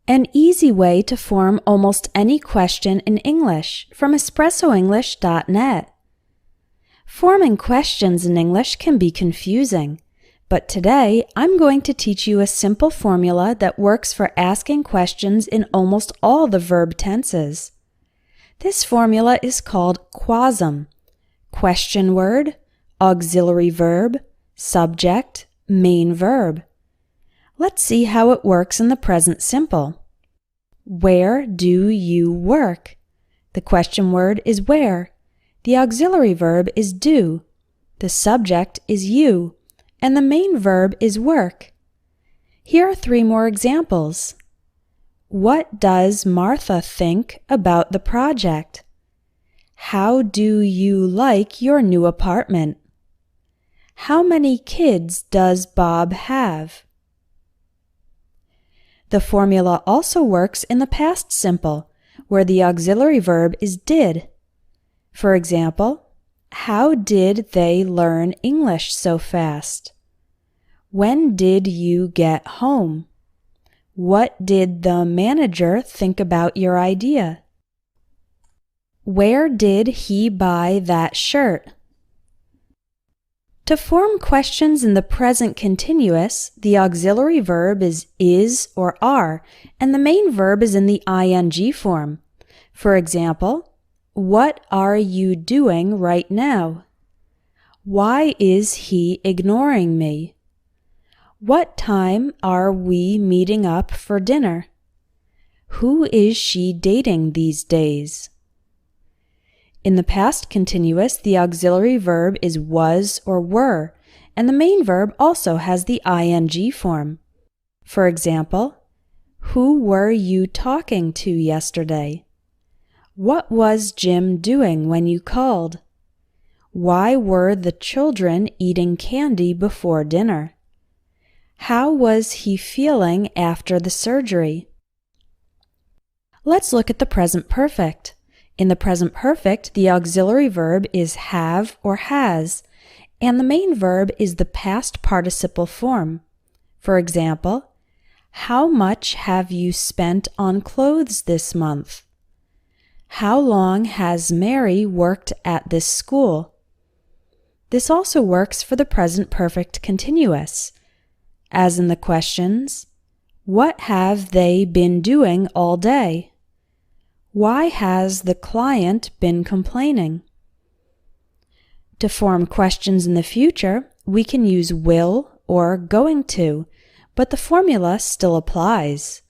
An easy way to form almost any question in English from espressoenglish.net. Forming questions in English can be confusing, but today I'm going to teach you a simple formula that works for asking questions in almost all the verb tenses. This formula is called QASM: question word, auxiliary verb, subject, main verb. Let's see how it works in the present simple. Where do you work? The question word is where. The auxiliary verb is do. The subject is you. And the main verb is work. Here are 3 more examples. What does Martha think about the project? How do you like your new apartment? How many kids does Bob have? The formula also works in the past simple, where the auxiliary verb is did. For example, how did they learn English so fast? When did you get home? What did the manager think about your idea? Where did he buy that shirt? To form questions in the present continuous, the auxiliary verb is or are, and the main verb is in the ing form. For example, what are you doing right now? Why is he ignoring me? What time are we meeting up for dinner? Who is she dating these days? In the past continuous, the auxiliary verb is was or were, and the main verb also has the ing form. For example, who were you talking to yesterday? What was Jim doing when you called? Why were the children eating candy before dinner? How was he feeling after the surgery? Let's look at the present perfect. In the present perfect, the auxiliary verb is have or has, and the main verb is the past participle form. For example, how much have you spent on clothes this month? How long has Mary worked at this school? This also works for the present perfect continuous. As in the questions, what have they been doing all day? Why has the client been complaining? To form questions in the future, we can use will or going to, but the formula still applies.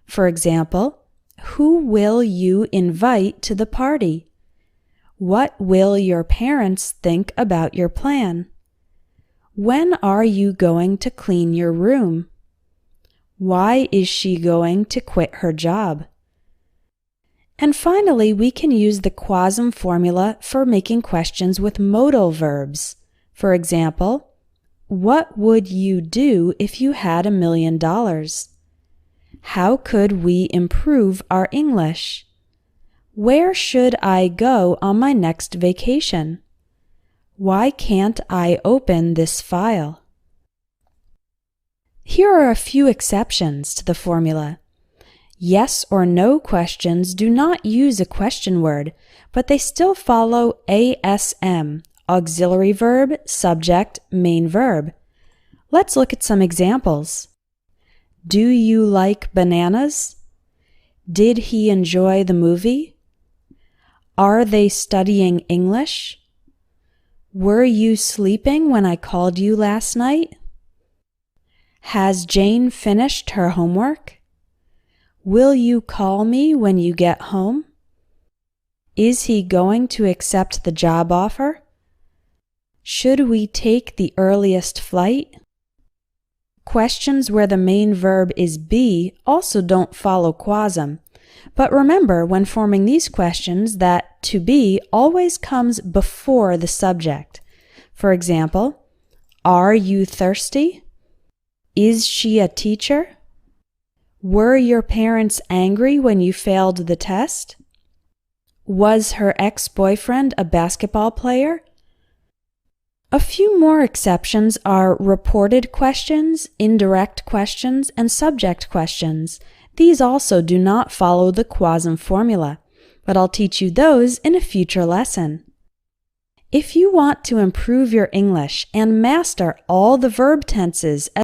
For example, who will you invite to the party? What will your parents think about your plan? When are you going to clean your room? Why is she going to quit her job? And finally, we can use the QASM formula for making questions with modal verbs. For example, what would you do if you had $1 million? How could we improve our English? Where should I go on my next vacation? Why can't I open this file? Here are a few exceptions to the formula. Yes or no questions do not use a question word, but they still follow ASM, auxiliary verb, subject, main verb. Let's look at some examples. Do you like bananas? Did he enjoy the movie? Are they studying English? Were you sleeping when I called you last night? Has Jane finished her homework? Will you call me when you get home? Is he going to accept the job offer? Should we take the earliest flight? Questions where the main verb is be also don't follow QASM. But remember when forming these questions that to be always comes before the subject. For example, are you thirsty? Is she a teacher? Were your parents angry when you failed the test? Was her ex-boyfriend a basketball player? A few more exceptions are reported questions, indirect questions, and subject questions. These also do not follow the Quasm formula, but I'll teach you those in a future lesson. If you want to improve your English and master all the verb tenses